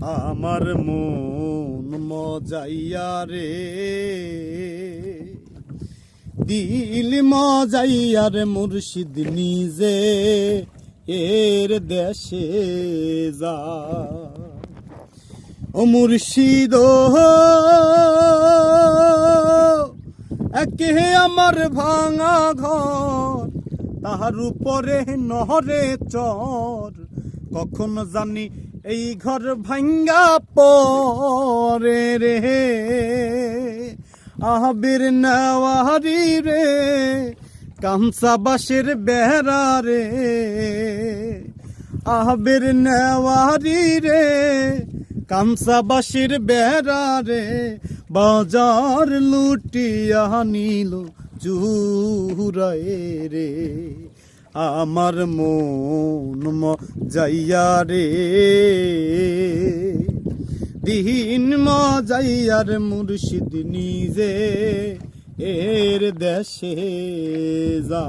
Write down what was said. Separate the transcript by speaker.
Speaker 1: আমার মন মজাইয়া রে, দিল মজাইয়া রে মুর্শিদ নিজে এর দেশে যা। ও মুর্শিদ একে আমার ভাঙা ঘর, তাহার উপরে নহরে চর, কখন জানি এই ঘর ভাঙ্গা পরে রে। আহবের নেওয়ারি রে, কামসা বাঁশের বেড়া রে, আহবের নেওয়ারি রে, কামসা বাঁশের বেড়া রে, বাজার লুটিয়া নিল চুরায়ে রে। আমার মন মজাইয়া রে, দিন মজাইয়ার মুর্শিদ নিজে এর দেশে যা।